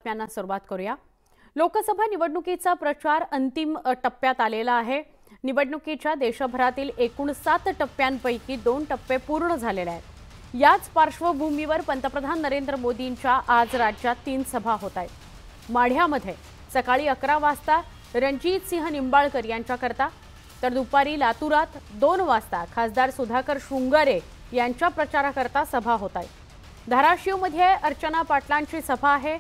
बातम्यांना सुरुवात करूया। लोकसभा निवडणुकीचा प्रचार अंतिम टप्प्यात आलेला आहे। निवडणुकीच्या देशभरातील एकूण 7 टप्प्यांपैकी 2 टप्पे पूर्ण झालेले आहेत। याच पार्श्वभूमीवर पंतप्रधान नरेंद्र मोदींच्या आज राज्यात 3 सभा होत आहेत। माढ्यामध्ये सकाळी 11 वाजता रणजित सिंह निंबाळकर यांच्याकरता, तर दुपारी लातूरात 2 वाजता खासदार सुधाकर शृंगारे यांच्या प्रचाराकरता सभा होत आहे। धाराशिवमध्ये अर्चना पाटलांची सभा आहे।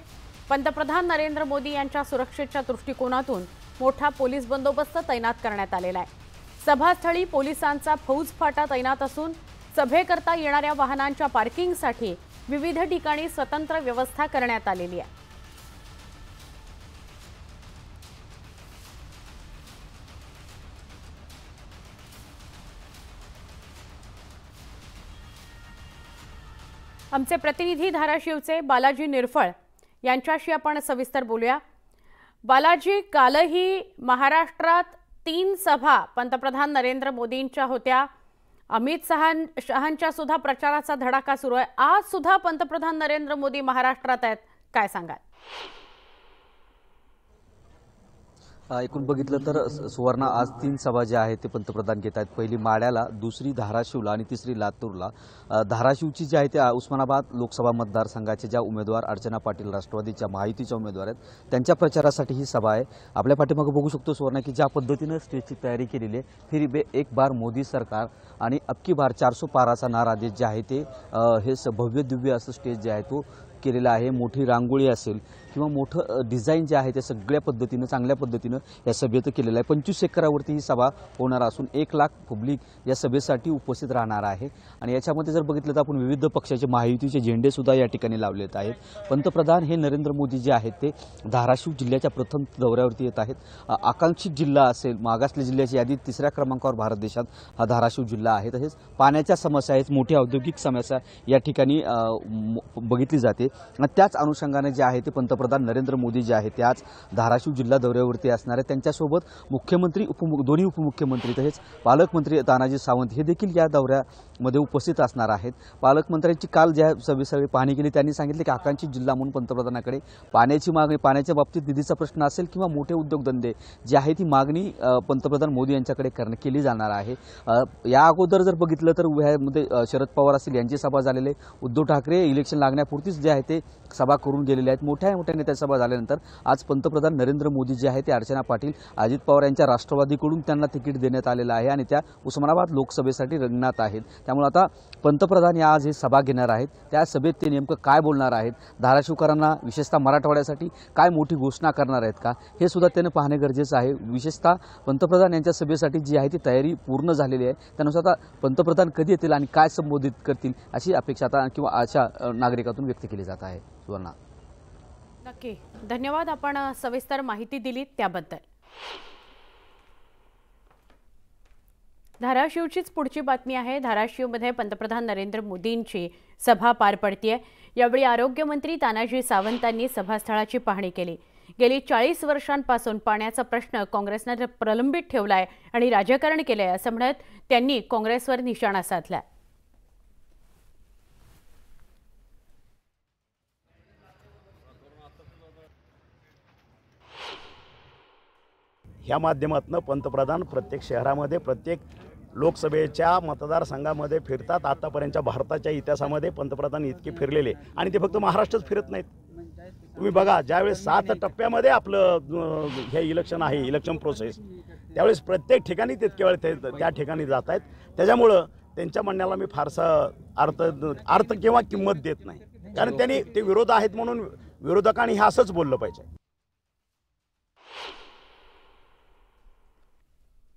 पंतप्रधान नरेंद्र मोदी यांच्या सुरक्षेच्या दृष्टिकोनातून मोठा पोलीस बंदोबस्त तैनात करण्यात आलेला आहे। सभास्थळी पोलिसांचा फौजफाटा तैनात असून सभेकरता येणाऱ्या वाहनांच्या पार्किंगसाठी विविध ठिकाणी स्वतंत्र व्यवस्था करण्यात आलेली आहे। आमचे प्रतिनिधी धाराशिवचे बालाजी निरफळ यांच्याशी आपण सविस्तर बोलूया। बालाजी, कालही महाराष्ट्रात 3 सभा पंतप्रधान नरेंद्र मोदींच्या होत्या। अमित शहांच्या सुद्धा प्रचाराचा धडाका सुरू आहे। आज सुद्धा पंतप्रधान नरेंद्र मोदी महाराष्ट्रात आहेत, काय सांगाल? एकूण बघितलं तर सुवर्णा, आज 3 सभा ज्या आहेत ते पंतप्रधान घेत आहेत। पहिली माढ्याला, दुसरी धाराशिवला आणि तिसरी लातूरला। धाराशिवची जी आहे त्या उस्मानाबाद लोकसभा मतदारसंघाचे ज्या उमेदवार अर्चना पाटील राष्ट्रवादीच्या महायुतीच्या उमेदवार आहेत त्यांच्या प्रचारासाठी ही सभा आहे। आपल्या पाठीमागे बघू शकतो सुवर्णा की ज्या पद्धतीने स्टेजची तयारी केलेली आहे, फिर एक बार मोदी सरकार आणि अब की बार 400 पाराचा नारा जे आहे ते हे भव्य दिव्य असं स्टेज जे आहे तो केलेला आहे। मोठी रांगोळी असेल किंवा मोठं डिझाईन जे आहे ते सगळ्या पद्धतीनं चांगल्या पद्धतीनं या सभेत केलेलं आहे। 25 एकरावरती ही सभा होणार असून 1 लाख पब्लिक या सभेसाठी उपस्थित राहणार आहे। आणि याच्यामध्ये जर बघितलं तर आपण विविध पक्षाचे महायुतीचे झेंडे सुद्धा या ठिकाणी लावलेत आहेत। पंतप्रधान हे नरेंद्र मोदी जे आहेत ते धाराशिव जिल्ह्याच्या प्रथम दौऱ्यावरती येत आहेत। आकांक्षित जिल्हा असेल, मागासलेल्या जिल्ह्याची यादीत 3ऱ्या क्रमांकावर भारत देशात हा धाराशिव जिल्हा आहे। तसेच पाण्याच्या समस्या आहेत, मोठी औद्योगिक समस्या या ठिकाणी बघितली जाते। त्याच अनुषंगाने जे आहे ते पंतप्रधान नरेंद्र मोदी जे आहेत ते आज धाराशिव जिल्हा दौऱ्यावरती असणार आहेत। त्यांच्यासोबत मुख्यमंत्री दोन्ही उपमुख्यमंत्री तसेच पालकमंत्री तानाजी सावंत हे देखील या दौऱ्यामध्ये उपस्थित असणार आहेत। पालकमंत्र्यांची काल ज्या सभेसगळी पाहणी केली त्यांनी सांगितले की आकांक्षित जिल्हा म्हणून पंतप्रधानांकडे पाण्याची मागणी, पाण्याच्या बाबतीत निधीचा प्रश्न असेल किंवा मोठे उद्योगधंदे जे आहे ती मागणी पंतप्रधान मोदी यांच्याकडे केली जाणार आहे। या अगोदर जर बघितलं तर यामध्ये शरद पवार असतील यांची सभा झालेली आहे। उद्धव ठाकरे इलेक्शन लागण्यापुरतीच जे आहे ते सभा करून गेलेले आहेत। मोठ्या नेत्या सभा झाल्यानंतर आज पंतप्रधान नरेंद्र मोदी जे आहे ते अर्चना पाटील, अजित पवार यांच्या राष्ट्रवादीकडून त्यांना तिकीट देण्यात आलेलं आहे आणि त्या उस्मानाबाद लोकसभेसाठी रिंगणात आहेत। त्यामुळे आता पंतप्रधान या आज ही सभा घेणार आहेत। त्या सभेत ते नेमकं काय बोलणार आहेत, धाराशिवकरांना विशेषतः मराठवाड्यासाठी काय मोठी घोषणा करणार आहेत का, हे सुद्धा त्यांनी पाहणे गरजेचं आहे। विशेषतः पंतप्रधान यांच्या सभेसाठी जी आहे ती तयारी पूर्ण झालेली आहे। त्यानुसार आता पंतप्रधान कधी येतील आणि काय संबोधित करतील अशी अपेक्षा आता किंवा आशा नागरिकातून व्यक्त केली जात आहे। सुवर्णा, नक्की धन्यवाद, आपण सविस्तर माहिती दिली त्याबद्दल। धाराशिवचीच पुढची बातमी आहे। धाराशिवमध्ये पंतप्रधान नरेंद्र मोदींची सभा पार पडतीये। यावेळी आरोग्यमंत्री तानाजी सावंतांनी सभास्थळाची पाहणी केली। गेली 40 वर्षांपासून पाण्याचा प्रश्न काँग्रेसने प्रलंबित ठेवलाय आणि राजकारण केलंय असं म्हणत त्यांनी काँग्रेसवर निशाणा साधला। ह्या माध्यमातून पंतप्रधान प्रत्येक शहरामध्ये, प्रत्येक लोकसभेच्या मतदारसंघामध्ये फिरतात। आतापर्यंतच्या भारताच्या इतिहासामध्ये पंतप्रधान इतके फिरलेले आणि ते फक्त महाराष्ट्रच फिरत नाहीत। तुम्ही बघा, ज्यावेळेस 7 टप्प्यामध्ये आपलं हे इलेक्शन आहे, इलेक्शन प्रोसेस, त्यावेळेस प्रत्येक ठिकाणी तितके वेळ ते त्या ठिकाणी जात आहेत। त्याच्यामुळं त्यांच्या म्हणण्याला मी फारसा अर्थ किंवा किंमत देत नाही, कारण त्यांनी ते विरोध आहेत म्हणून विरोधकांनी हे असंच बोललं पाहिजे।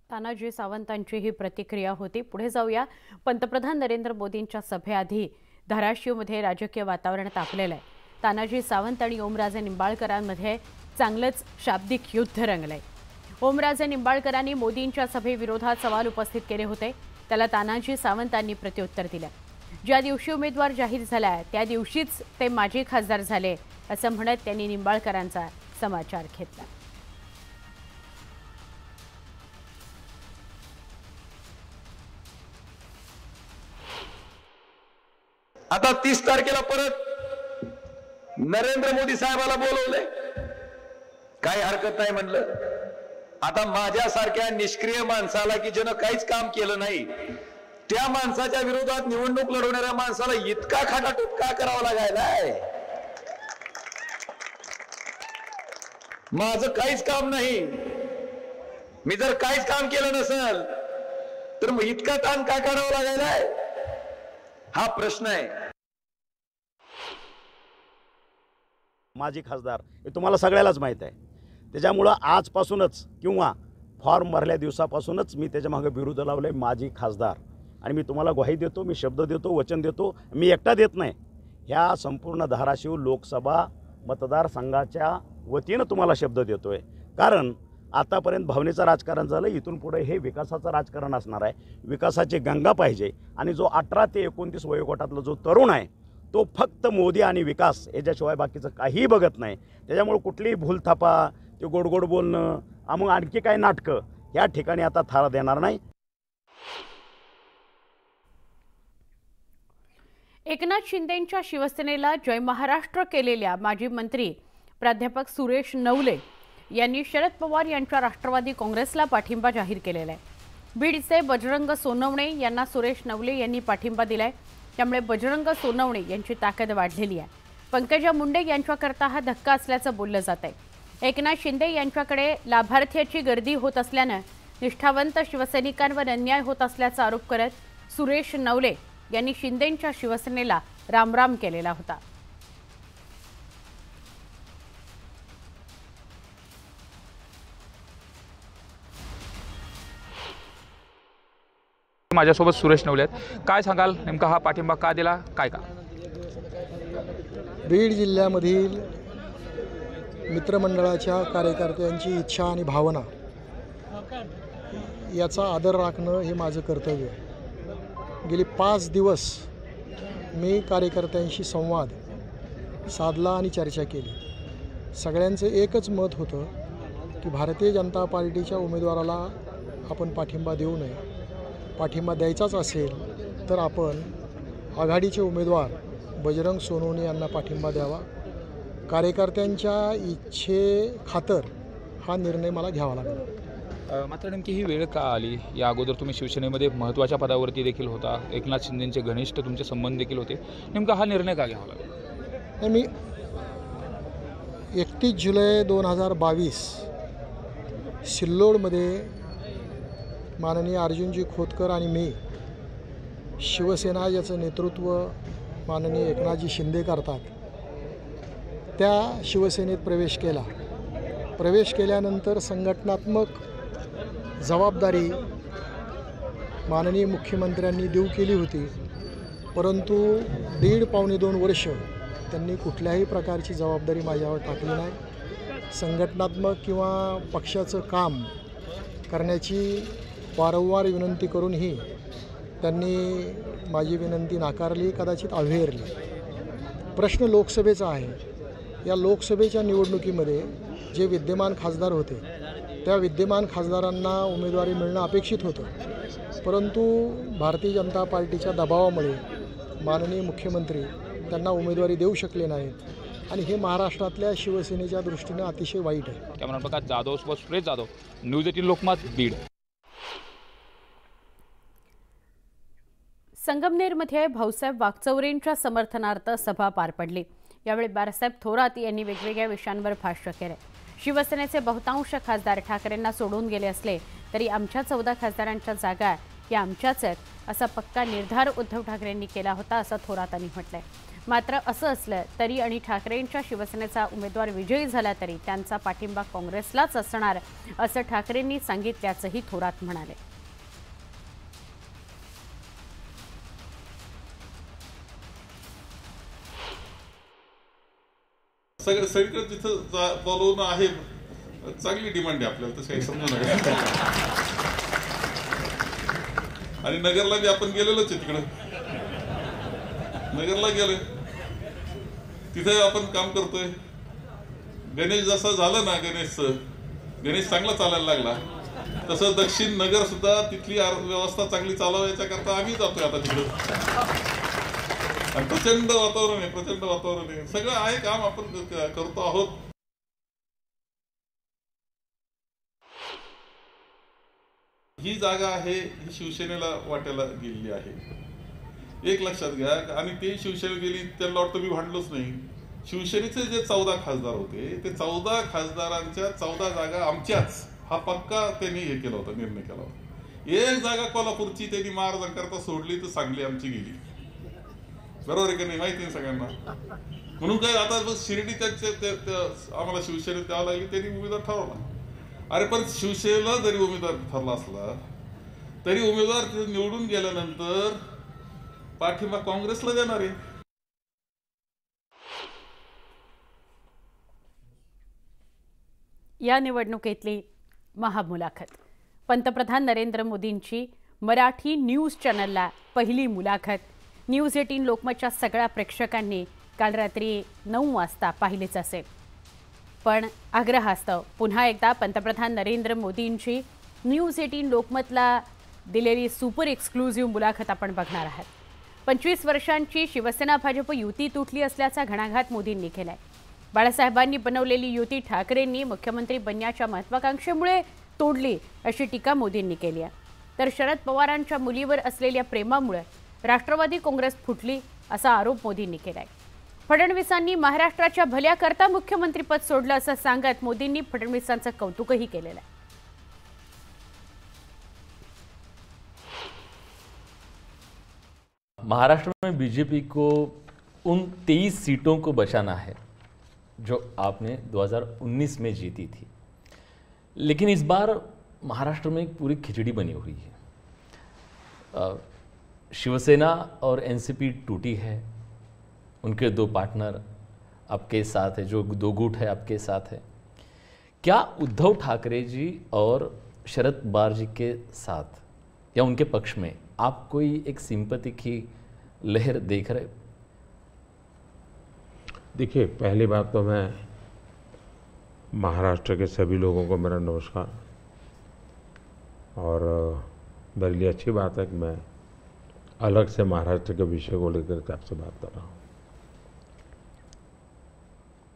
तानाजी सावंतांची ही प्रतिक्रिया होती। पुढे जाऊया। पंतप्रधान नरेंद्र मोदींच्या सभेआधी धाराशिवमध्ये राजकीय वातावरण तापलेलं आहे। तानाजी सावंत आणि ओमराजे निंबाळकरांमध्ये चांगलंच शाब्दिक युद्ध रंगलंय। ओमराजे निंबाळकरांनी मोदींच्या सभेविरोधात सवाल उपस्थित केले होते, त्याला तानाजी सावंतांनी प्रत्युत्तर दिलं। ज्या दिवशी उमेदवार जाहीर झाला त्या दिवशीच ते माजी खासदार झाले असं म्हणत त्यांनी निंबाळकरांचा समाचार घेतला। आता 30 तारखेला परत नरेंद्र मोदी साहेबाला बोलवले, काही हरकत नाही म्हणलं. आता माझ्यासारख्या निष्क्रिय माणसाला की ज्यानं काहीच काम केलं नाही, त्या माणसाच्या विरोधात निवडणूक लढवणाऱ्या माणसाला इतका खाटाटूप का करावा लागायलाय? माझं काहीच काम नाही, मी जर काहीच काम केलं नसेल तर मग इतका ताण का करावा लागायलाय? हा प्रश्न आहे. माजी खासदार हे तुम्हाला सगळ्यालाच माहीत आहे. त्याच्यामुळं आजपासूनच किंवा फॉर्म भरल्या दिवसापासूनच मी त्याच्या मागे विरोध लावले माजी खासदार. आणि मी तुम्हाला ग्वाही देतो, मी शब्द देतो, वचन देतो, मी एकटा देत नाही, ह्या संपूर्ण धाराशिव लोकसभा मतदारसंघाच्या वतीनं तुम्हाला शब्द देतोय. कारण आतापर्यंत भावनेचं राजकारण झालं, इथून पुढे हे विकासाचं राजकारण असणार आहे. विकासाची गंगा पाहिजे. आणि जो 18 ते 29 वयोगटातला जो तरुण आहे तो फक्त मोदी आणि विकास याच्याशिवाय बाकीचं काहीही बघत नाही. त्याच्यामुळे कुठलीही भूलथापा, ते गोडगोड बोलणं, मग आणखी काही नाटकं या ठिकाणी आता थारा देणार नाही. एकनाथ शिंदेंच्या शिवसेनेला जय महाराष्ट्र केलेल्या माजी मंत्री प्राध्यापक सुरेश नवले यांनी शरद पवार यांच्या राष्ट्रवादी काँग्रेसला पाठिंबा जाहीर केलेला आहे. बीडचे बजरंग सोनवणे यांना सुरेश नवले यांनी पाठिंबा दिलाय. त्यामुळे बजरंग सोनवणे यांची ताकद वाढलेली आहे. पंकजा मुंडे यांच्याकरता हा धक्का असल्याचं बोललं जात आहे. एकनाथ शिंदे यांच्याकडे लाभार्थ्याची गर्दी होत असल्यानं निष्ठावंत शिवसैनिकांवर अन्याय होत असल्याचा आरोप करत सुरेश नवले यांनी शिंदेंच्या शिवसेनेला रामराम केलेला होता. माझ्यासोबत सुरेश नवले आहेत. काय सांगाल, नेमका हा पाठिंबा का दिला, काय का? बीड जिल्ह्यामधील मित्रमंडळाच्या कार्यकर्त्यांची इच्छा आणि भावना याचा आदर राखणं हे माझं कर्तव्य आहे. गेली 5 दिवस मी कार्यकर्त्यांशी संवाद साधला आणि चर्चा केली. सगळ्यांचं एकच मत होतं की भारतीय जनता पार्टीच्या उमेदवाराला आपण पाठिंबा देऊ नये. पाठिंबा द्यायचाच असेल तर आपण आघाडीचे उमेदवार बजरंग सोनवणे यांना पाठिंबा द्यावा. कार्यकर्त्यांच्या इच्छेखातर हा निर्णय मला घ्यावा लागला. मात्र नेमकी ही वेळ का आली? या अगोदर तुम्ही शिवसेनेमध्ये महत्त्वाच्या पदावरती देखील होता, एकनाथ शिंदेंचे घनिष्ठ तुमचे संबंध देखील होते, नेमका हा निर्णय का घ्यावा लागला? मी 31 जुलै 2022 सिल्लोडमध्ये माननीय अर्जुनजी खोतकर आणि मी, शिवसेना याचं नेतृत्व माननीय एकनाथजी शिंदे करतात, त्या शिवसेनेत प्रवेश केला. प्रवेश केल्यानंतर संघटनात्मक जबाबदारी माननीय मुख्यमंत्र्यांनी देऊ केली होती. परंतु 1.5-2 वर्ष त्यांनी कुठल्याही प्रकारची जबाबदारी माझ्यावर टाकली नाही. संघटनात्मक किंवा पक्षाचं काम करण्याची वारंवार विनंती करूनही त्यांनी माझी विनंती नाकारली, कदाचित अव्हेरली. प्रश्न लोकसभेचा आहे. या लोकसभेच्या निवडणुकीमध्ये जे विद्यमान खासदार होते त्या विद्यमान खासदारांना उमेदवारी मिळणं अपेक्षित होतं. परंतु भारतीय जनता पार्टीच्या दबावामुळे माननीय मुख्यमंत्री त्यांना उमेदवारी देऊ शकले नाहीत आणि हे महाराष्ट्रातल्या शिवसेनेच्या दृष्टीनं अतिशय वाईट आहे. कॅमेरा प्रकाश जाधव सोबत सुरेश जाधव, न्यूज 18 लोकमत, बीड. संगमनेरमध्ये भाऊसाहेब वागचौरेंच्या समर्थनार्थ सभा पार पडली. यावेळी बाळासाहेब थोरात यांनी वेगवेगळ्या विषयांवर भाष्य केले. शिवसेनेचे बहुतांश खासदार ठाकरेंना सोडून गेले असले तरी आमच्या 14 खासदारांच्या जागा या आमच्याच आहेत असा पक्का निर्धार उद्धव ठाकरेंनी केला होता असं थोरातांनी म्हटलंय. मात्र असं असलं तरी आणि ठाकरेंच्या शिवसेनेचा उमेदवार विजयी झाला तरी त्यांचा पाठिंबा काँग्रेसलाच असणार असं ठाकरेंनी सांगितल्याचंही थोरात म्हणाले. सगळीकडे तिथं बोलवणं आहे, चांगली डिमांड आहे आपल्याला, तसं काही समजू नका. आणि नगरला बी आपण गेलेलोच आहे. तिकडं नगरला गेलोय, तिथे आपण काम करतोय. गणेश जसं झालं ना, गणेश चांगला चालायला लागला, तसं दक्षिण नगर सुद्धा तिथली व्यवस्था चांगली चालवायच्या करता आम्ही जातोय आता तिकडं. आणि प्रचंड वातावरण आहे, प्रचंड वातावरण आहे. सगळं आहे, काम आपण करतो आहोत. ही जागा आहे ही शिवसेनेला वाट्याला गेलेली आहे, एक लक्षात घ्या. आणि ते शिवसेनेला गेली, त्यांना वाटतं मी भांडलोच नाही. शिवसेनेचे जे 14 खासदार होते, ते 14 खासदारांच्या 14 जागा आमच्याच, हा पक्का त्यांनी हे केला होता, निर्णय केला होता. एक जागा कोल्हापूरची त्यांनी महाराजांकरता सोडली तर सांगली आमची गेली. बरोबर आहे का नाही, माहिती आहे सगळ्यांना. म्हणून काय आता शिर्डी आम्हाला शिवसेनेत द्यावं लागली, त्यांनी उमेदवार ठरवला. अरे पण शिवसेनेला जरी उमेदवार ठरला असला तरी उमेदवार निवडून गेल्यानंतर पाठिंबा काँग्रेसला देणार आहे. या निवडणुकीतली महामुलाखत. पंतप्रधान नरेंद्र मोदींची मराठी न्यूज चॅनलला पहिली मुलाखत. न्यूज 18 लोकमतच्या सगळ्या प्रेक्षकांनी काल रात्री 9 वाजता पाहिलीच असेल. पण आग्रहास्तव पुन्हा एकदा पंतप्रधान नरेंद्र मोदींची न्यूज 18 लोकमतला दिलेली सुपर एक्सक्लुझिव्ह मुलाखत आपण बघणार आहात. 25 वर्षांची शिवसेना भाजप युती तुटली असल्याचा घणाघात मोदींनी केलाय. बाळासाहेबांनी बनवलेली युती ठाकरेंनी मुख्यमंत्री बनण्याच्या महत्वाकांक्षेमुळे तोडली अशी टीका मोदींनी केली आहे. तर शरद पवारांच्या मुलीवर असलेल्या प्रेमामुळे राष्ट्रवादी काँग्रेस फुटली असा आरोप मोदींनी केलाय. फडणवीसांनी महाराष्ट्राच्या भल्याकरता मुख्यमंत्रीपद सोडलं असं सांगत मोदींनी फडणवीसांचं कौतुकही केलेलं आहे. महाराष्ट्र में बीजेपी को उन 23 सीटों को बचाना है जो आपने 2019 में जीती थी. लेकिन इस बार महाराष्ट्र में एक पूरी खिचड़ी बनी हुई है. शिवसेना और एनसीपी टूटी है, उनके 2 पार्टनर आपके साथ है, जो 2 गुट है आपके साथ है. क्या उद्धव ठाकरे जी और शरद पवार जी के साथ या उनके पक्ष में आप कोई एक सिंपैथी की लहर देख रहे? देखिए, पहली बात तो मैं महाराष्ट्र के सभी लोगों को मेरा नमस्कार. और मेरे लिए अच्छी बात है कि मैं अलग से महाराष्ट्र के विषय को लेकर के आपसे बात कर रहा हूँ.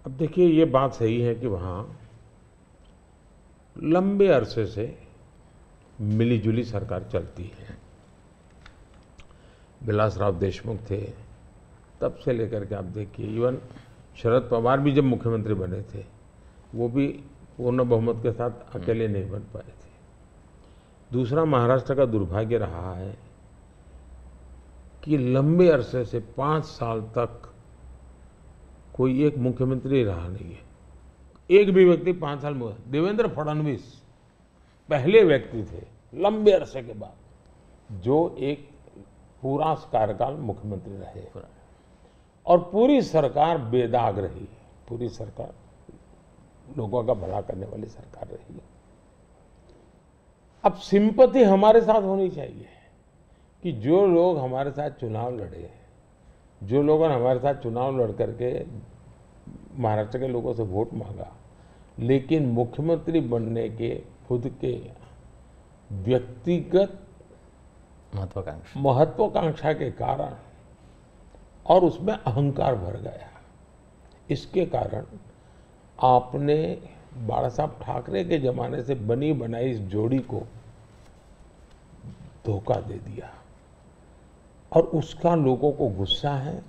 अब देखिए, ये बात सही है कि वहाँ लंबे अरसे से मिलीजुली सरकार चलती है. विलासराव देशमुख थे, तब से लेकर के आप देखिए, इवन शरद पवार भी जब मुख्यमंत्री बने थे वो भी पूर्ण बहुमत के साथ अकेले नहीं बन पाए थे. दूसरा, महाराष्ट्र का दुर्भाग्य रहा है कि लंबे अरसे से 5 साल तक कोई एक मुख्यमंत्री रहा नहीं है. एक भी व्यक्ति 5 साल में, देवेंद्र फडणवीस पहले व्यक्ति थे लंबे अरसे के बाद जो एक पूरा कार्यकाल मुख्यमंत्री रहे. और पूरी सरकार बेदाग रही, पूरी सरकार लोगों का भला करने वाली सरकार रही. अब सिंपैथी हमारे साथ होनी चाहिए कि जो लोग हमारे साथ चुनाव लड़े, जो लोगों ने हमारे साथ चुनाव लड़ करके महाराष्ट्र के लोगों से वोट मांगा, लेकिन मुख्यमंत्री बनने के खुद के व्यक्तिगत महत्वाकांक्षा के कारण और उसमें अहंकार भर गया, इसके कारण आपने बाला साहब ठाकरे के जमाने से बनी बनाई इस जोड़ी को धोखा दे दिया. और उसका लोगों को गुस्सा है,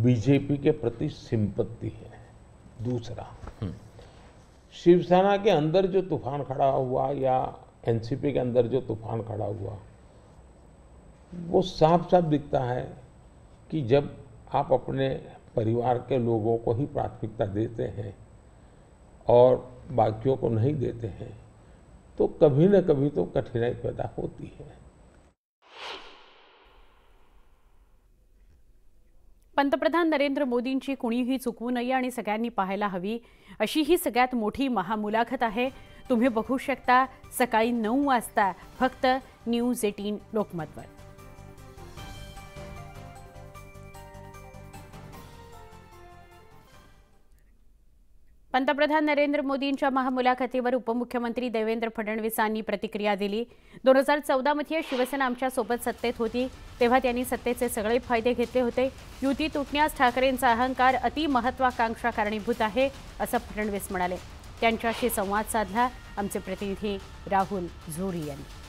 बीजेपी के प्रति सिंपत्ति है. दूसरा, शिवसेना के अंदर जो तूफान खड़ा हुआ या एनसीपी के अंदर जो तूफान खड़ा हुआ, वो साफ साफ दिखता है कि जब आप अपने परिवार के लोगों को ही प्राथमिकता देते हैं और बाकियों को नहीं देते हैं, तो कभी न कभी तो कठिनाई पैदा होती है. पंतप्रधान नरेंद्र मोदींची कुणीही चुकवू नये आणि सगळ्यांनी पाहायला हवी अशी ही सगळ्यात मोठी महामुलाखत आहे. तुम्ही बघू शकता सकाळी 9 वाजता फक्त न्यूज 18 लोकमतवर. पंतप्रधान नरेंद्र मोदींच्या महामुलाखतीवर उपमुख्यमंत्री देवेंद्र फडणवीसांनी प्रतिक्रिया दिली. 2014 मध्ये शिवसेना आमच्यासोबत सत्तेत होती तेव्हा त्यांनी सत्तेचे सगळे फायदे घेतले होते. युती तुटण्यास ठाकरेंचा अहंकार अति महत्वाकांक्षा कारणीभूत आहे असं फडणवीस म्हणाले. त्यांच्याशी संवाद साधला आमचे प्रतिनिधी राहुल झोरी यांनी.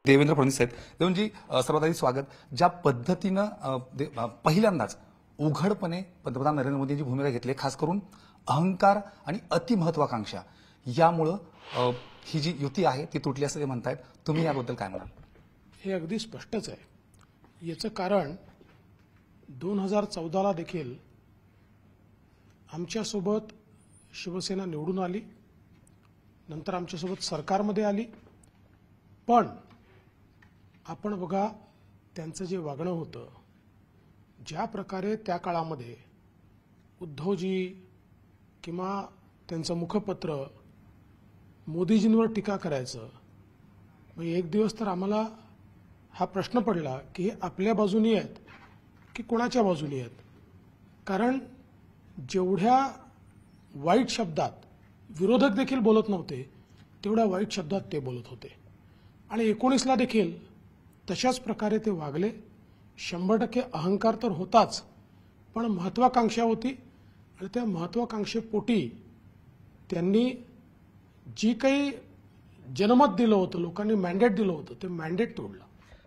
देवेंद्र फडणवीस साहेब, देवेंद्रजी सर्वात आधी स्वागत. ज्या पद्धतीनं पहिल्यांदाच उघडपणे पंतप्रधान नरेंद्र मोदी यांची भूमिका घेतली, खास करून अहंकार आणि अतिमहत्वाकांक्षा यामुळं ही जी युती आहे ती तुटली असं ते म्हणतायत. तुम्ही याबद्दल काय म्हणाल? हे अगदी स्पष्टच आहे. याचं कारण 2014ला देखील आमच्यासोबत शिवसेना निवडून आली, नंतर आमच्यासोबत सरकारमध्ये आली. पण आपण बघा त्यांचं जे वागणं होतं, ज्या प्रकारे त्या काळामध्ये उद्धवजी किंवा त्यांचं मुखपत्र मोदीजींवर टीका करायचं, मग एक दिवस तर आम्हाला हा प्रश्न पडला की हे आपल्या बाजूनी आहेत की कोणाच्या बाजूनी आहेत. कारण जेवढ्या वाईट शब्दात विरोधक देखील बोलत नव्हते तेवढ्या वाईट शब्दात ते बोलत होते. आणि 19ला देखील तशाच प्रकारे ते वागले. 100% अहंकार तर होताच, पण महत्वाकांक्षा होती. आणि त्या महत्वाकांक्षेपोटी त्यांनी जी काही जनमत दिलं होतं, लोकांनी मॅन्डेट दिलं होतं, ते मॅन्डेट तोडलं.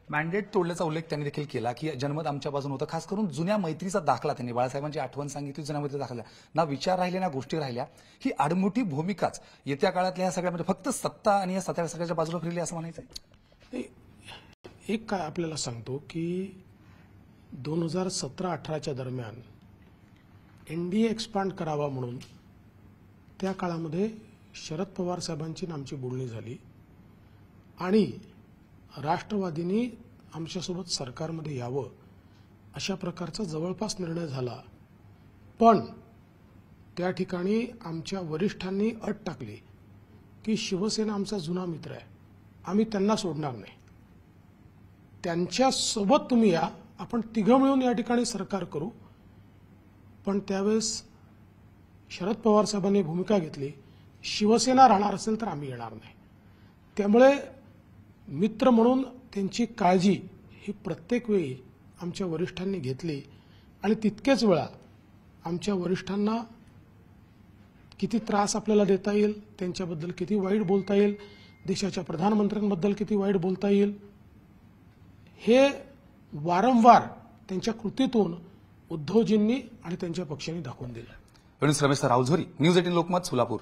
मॅन्डेट तोडल्याचा उल्लेख त्यांनी देखील केला की जनमत आमच्या बाजूने होतं. खास करून जुन्या मैत्रीचा दाखला त्यांनी, बाळासाहेबांची आठवण सांगितली, जुन्या मैत्रीचा दाखला. ना विचार राहिले ना गोष्टी राहिल्या. ही आडमुठी भूमिकाच येत्या काळातल्या या सगळ्यामध्ये फक्त सत्ता आणि या सगळ्याच्या बाजूला फिरली असं म्हणायचं. एक काय आपल्याला सांगतो की 2017-18च्या दरम्यान एनडीए एक्सपांड करावा म्हणून त्या काळामध्ये शरद पवार साहेबांची आमची बोलणी झाली आणि राष्ट्रवादींनी आमच्यासोबत सरकारमध्ये यावं अशा प्रकारचा जवळपास निर्णय झाला. पण त्या ठिकाणी आमच्या वरिष्ठांनी अट टाकली की शिवसेना आमचा जुना मित्र आहे, आम्ही त्यांना सोडणार नाही, त्यांच्यासोबत तुम्ही या, आपण तिघं मिळून या ठिकाणी सरकार करू. पण त्यावेळेस शरद पवार साहेबांनी भूमिका घेतली, शिवसेना राहणार असेल तर आम्ही येणार नाही. त्यामुळे मित्र म्हणून त्यांची काळजी ही प्रत्येक वेळी आमच्या वरिष्ठांनी घेतली. आणि तितकेच वेळा आमच्या वरिष्ठांना किती त्रास आपल्याला देता येईल, त्यांच्याबद्दल किती वाईट बोलता येईल, देशाच्या प्रधानमंत्र्यांबद्दल किती वाईट बोलता येईल, हे वारंवार त्यांच्या कृतीतून उद्धवजींनी आणि त्यांच्या पक्षांनी दाखवून दिलं. रमेश राहुल झोरी, न्यूज 18 लोकमत, सोलापूर.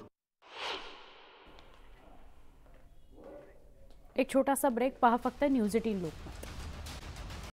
एक छोटासा ब्रेक, पहा फक्त न्यूज 18 लोकमत.